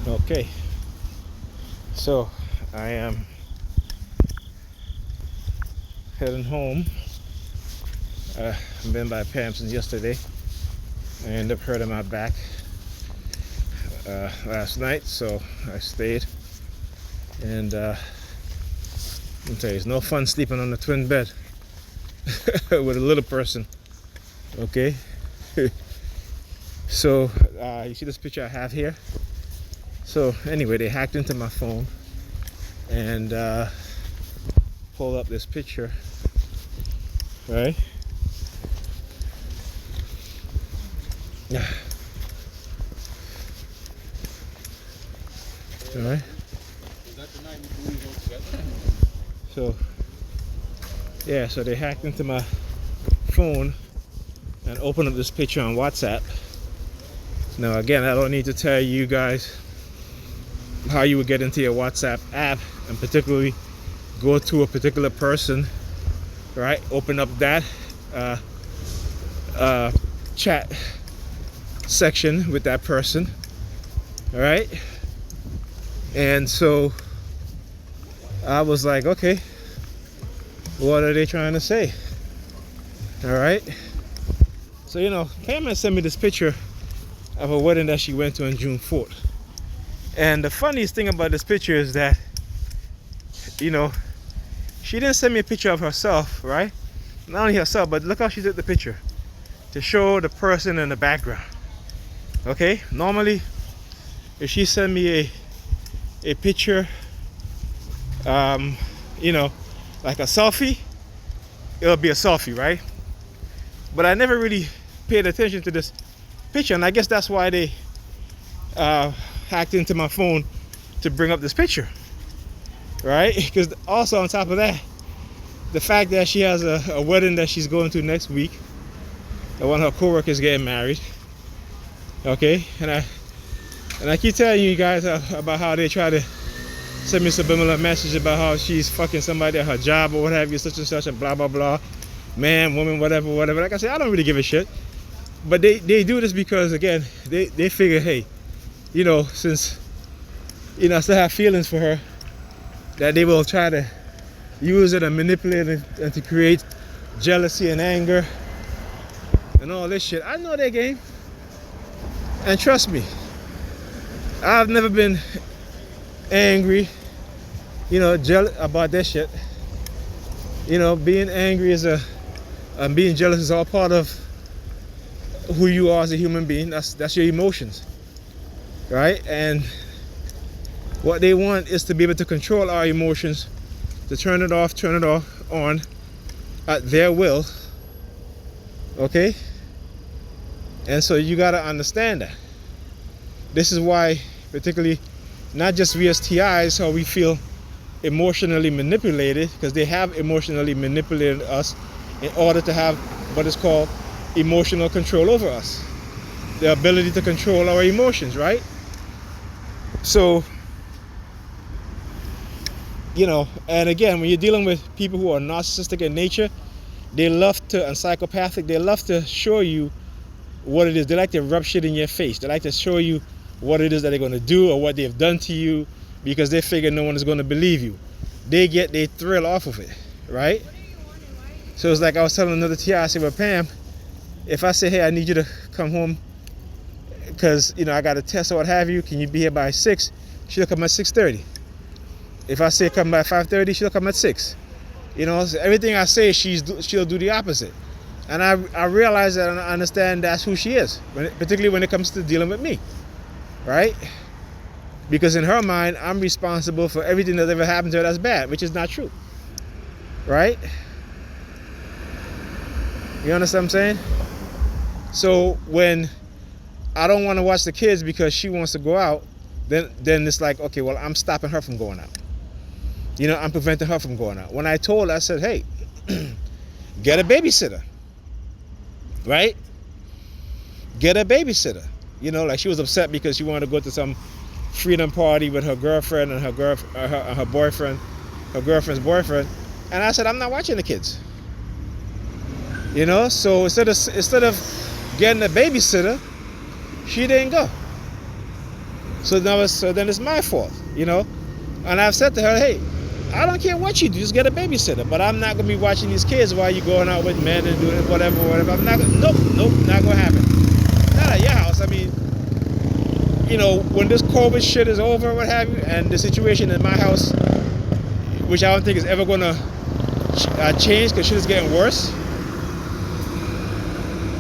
Okay, so I am heading home. I've been by Pam since yesterday. I ended up hurting my back last night, so I stayed. And let me tell you, it's no fun sleeping on a twin bed with a little person. Okay, so you see this picture I have here? So anyway, they hacked into my phone and pulled up this picture, right? Yeah. All right. So yeah, so they hacked into my phone and opened up this picture on WhatsApp. Now again, I don't need to tell you guys how you would get into your WhatsApp app and particularly go to a particular person, right? Open up that chat section with that person, all right? And so I was like, okay, what are they trying to say? All right. So, you know, Pam had sent me this picture of a wedding that she went to on June 4th. And the funniest thing about this picture is that, you know, she didn't send me a picture of herself, right? Not only herself, but look how she took the picture to show the person in the background. Okay? Normally, if she sent me a picture, you know, like a selfie, it'll be a selfie, right? But I never really paid attention to this picture, and I guess that's why they hacked into my phone to bring up this picture, right? Because also on top of that, the fact that she has a wedding that she's going to next week, and one of her co-workers getting married, okay? And I keep telling you guys about how they try to send me a subliminal message about how she's fucking somebody at her job or what have you, such and such, and blah blah blah, man, woman, whatever. Like I said, I don't really give a shit. But they do this because, again, they figure, hey, you know, since, you know, I still have feelings for her, that they will try to use it and manipulate it and to create jealousy and anger and all this shit. I know their game. And trust me, I've never been angry, you know, jealous about that shit. You know, being angry and being jealous is all part of who you are as a human being. That's your emotions, right? And what they want is to be able to control our emotions, to turn it off, on at their will, okay? And so you gotta understand that. This is why, particularly, not just we as TIs, how we feel emotionally manipulated, because they have emotionally manipulated us in order to have what is called emotional control over us, the ability to control our emotions, right? So, you know, and again, when you're dealing with people who are narcissistic in nature, they love to, and psychopathic, they love to show you what it is. They like to rub shit in your face. They like to show you what it is that they're going to do or what they've done to you, because they figure no one is going to believe you. They get their thrill off of it, right? So it's like I was telling another TI, I said, well, Pam, if I say, hey, I need you to come home because, you know, I got a test or what have you, can you be here by 6? She'll come at 6:30. If I say come by 5:30, she'll come at 6. You know, so everything I say, she'll do the opposite. And I realize that and I understand that's who she is, particularly when it comes to dealing with me, right? Because in her mind, I'm responsible for everything that ever happened to her that's bad, which is not true, right? You understand what I'm saying? So when I don't want to watch the kids because she wants to go out, then it's like, okay, well, I'm stopping her from going out. You know, I'm preventing her from going out. When I told her, I said, hey, get a babysitter, right? Get a babysitter. You know, like she was upset because she wanted to go to some freedom party with her girlfriend and her boyfriend, her girlfriend's boyfriend. And I said, I'm not watching the kids. You know, so instead of getting a babysitter, she didn't go. So then it's my fault, you know. And I've said to her, hey, I don't care what you do, just get a babysitter. But I'm not gonna be watching these kids while you're going out with men and doing whatever. I'm not gonna, nope, not gonna happen. Not at your house. I mean, you know, when this COVID shit is over, what have you, and the situation in my house, which I don't think is ever gonna change because shit is getting worse.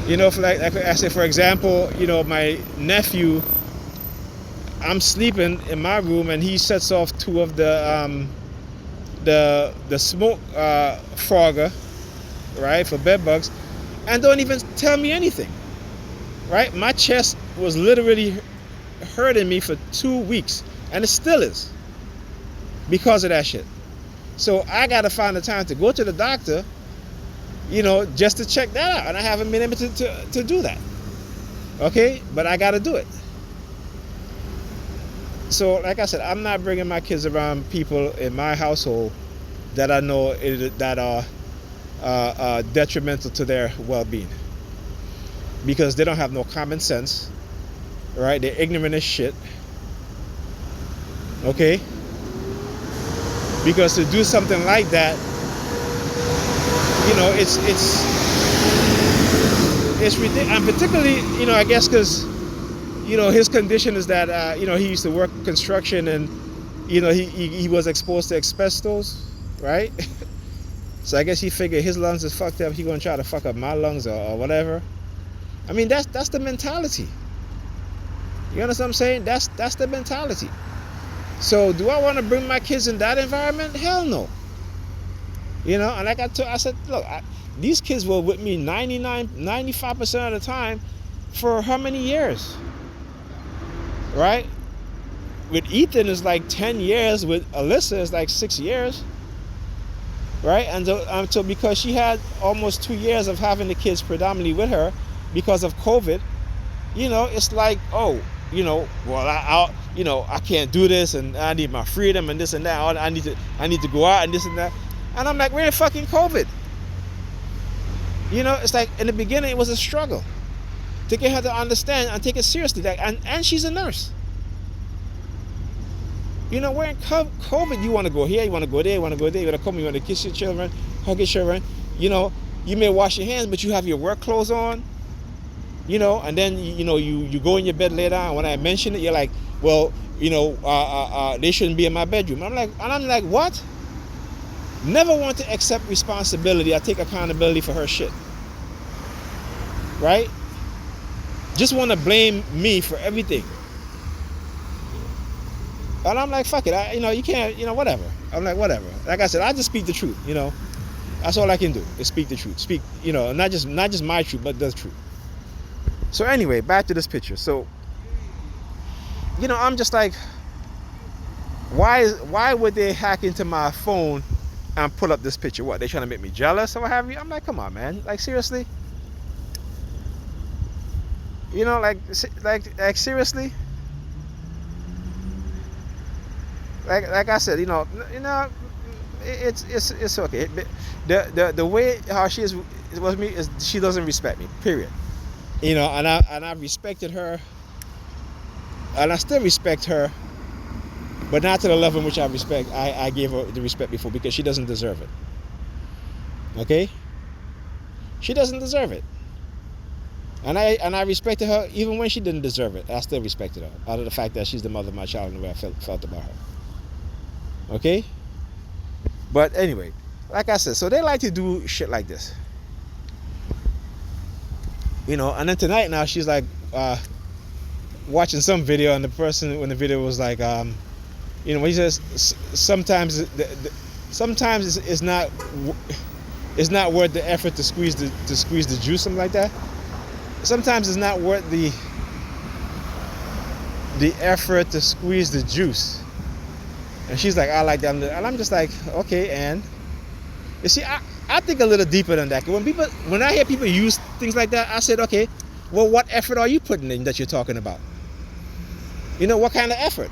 You know, like I said, for example, you know, my nephew, I'm sleeping in my room and he sets off two of the smoke fogger, right, for bed bugs, and don't even tell me anything, right? My chest was literally hurting me for 2 weeks, and it still is because of that shit. So I gotta find the time to go to the doctor, you know, just to check that out, and I haven't been able to do that. Okay, but I gotta do it. So, like I said, I'm not bringing my kids around people in my household that I know that are detrimental to their well-being, because they don't have no common sense, right? They're ignorant as shit. Okay, because to do something like that, you know, it's ridiculous. And particularly, you know, I guess because, you know, his condition is that you know, he used to work construction, and you know, he was exposed to asbestos, right? So I guess he figured his lungs is fucked up, he gonna try to fuck up my lungs or whatever. I mean, that's the mentality. You understand what I'm saying? That's the mentality. So do I want to bring my kids in that environment? Hell no. You know, and like I said, look, these kids were with me 95% of the time for how many years? Right? With Ethan is like 10 years, with Alyssa is like 6 years. Right? And so because she had almost 2 years of having the kids predominantly with her because of COVID, you know, it's like, oh, you know, well, I can't do this, and I need my freedom and this and that. I need to go out and this and that. And I'm like, we're in fucking COVID. You know, it's like in the beginning it was a struggle to get her to understand and take it seriously. Like, and she's a nurse. You know, we're in COVID. You want to go here, you want to go there, you want to go there, you want to come, you want to kiss your children, hug your children. You know, you may wash your hands, but you have your work clothes on. You know, and then you go in your bed later, and when I mention it, you're like, well, you know, they shouldn't be in my bedroom. I'm like, what? Never want to accept responsibility. I take accountability for her shit. Right? Just want to blame me for everything. And I'm like, fuck it. You know, you can't, you know, whatever. I'm like, whatever. Like I said, I just speak the truth, you know. That's all I can do, is speak the truth. Speak, you know, not just my truth, but the truth. So anyway, back to this picture. So, you know, I'm just like, why would they hack into my phone and pull up this picture? What, they trying to make me jealous or what have you? I'm like, come on, man. Like, seriously? You know, like seriously? Like I said, you know, it's okay. The way how she is with me is she doesn't respect me. Period. You know, and I respected her, and I still respect her, but not to the level in which I gave her the respect before, because she doesn't deserve it. Okay? She doesn't deserve it. And I respected her even when she didn't deserve it. I still respected her, out of the fact that she's the mother of my child and the way I felt about her. Okay? But anyway, like I said, so they like to do shit like this. You know, and then tonight now she's like watching some video, and the person when the video was like, you know, when he says sometimes it's not worth the effort to squeeze the juice, something like that. Sometimes it's not worth the effort to squeeze the juice. And she's like, I like that. And I'm just like, okay, and you see, I think a little deeper than that. When I hear people use things like that, I said, okay, well, what effort are you putting in that you're talking about? You know, what kind of effort?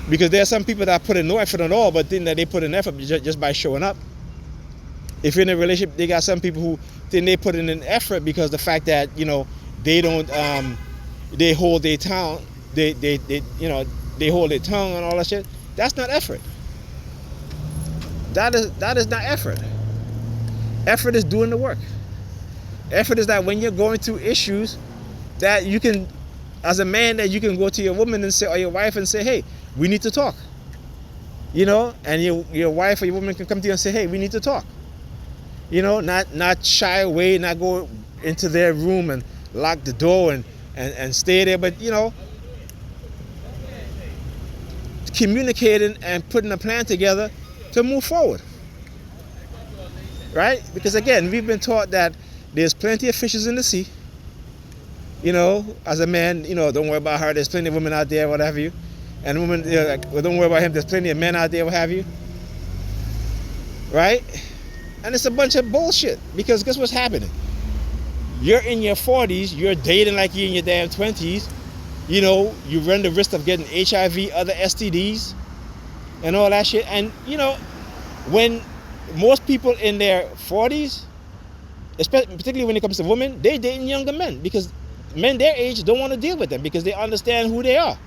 Because there are some people that put in no effort at all, but think that they put in effort just by showing up. If you're in a relationship, they got some people who think they put in an effort because the fact that, you know, they don't, they hold their they you know, they hold their tongue and all that shit. That's not effort. That is not effort. Effort is doing the work. Effort is that when you're going through issues, that you can, as a man, that you can go to your woman and say, or your wife and say, hey, we need to talk. You know, and your wife or your woman can come to you and say, hey, we need to talk. You know, not shy away, not go into their room and lock the door and stay there, but you know, communicating and putting a plan together to move forward. Right? Because again, we've been taught that there's plenty of fishes in the sea. You know, as a man, you know, don't worry about her. There's plenty of women out there, what have you. And women, you know, like, well, don't worry about him. There's plenty of men out there, what have you. Right? And it's a bunch of bullshit. Because guess what's happening? You're in your 40s. You're dating like you're in your damn 20s. You know, you run the risk of getting HIV, other STDs, and all that shit. And, you know, when most people in their 40s, particularly when it comes to women, they're dating younger men because men their age don't want to deal with them because they understand who they are.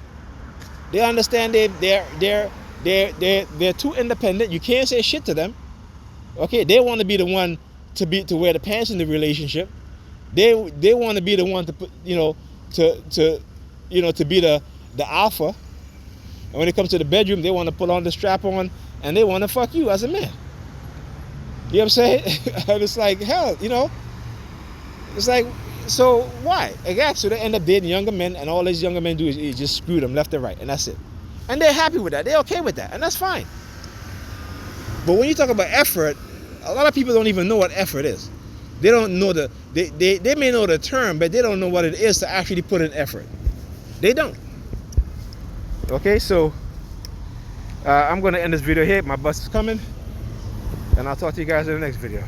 They understand they're too independent. You can't say shit to them. Okay, they want to be the one to wear the pants in the relationship. They want to be the one to put, you know, to be the alpha. And when it comes to the bedroom, they want to put on the strap on and they want to fuck you as a man. You know what I'm saying? And it's like, hell, you know, it's like, so why? Exactly. So they end up dating younger men, and all these younger men do is just screw them left and right, and that's it. And they're happy with that. They're okay with that, and that's fine. But when you talk about effort, a lot of people don't even know what effort is. They don't know they may know the term, but they don't know what it is to actually put in effort. They don't. Okay, so I'm going to end this video here. My bus is coming. And I'll talk to you guys in the next video.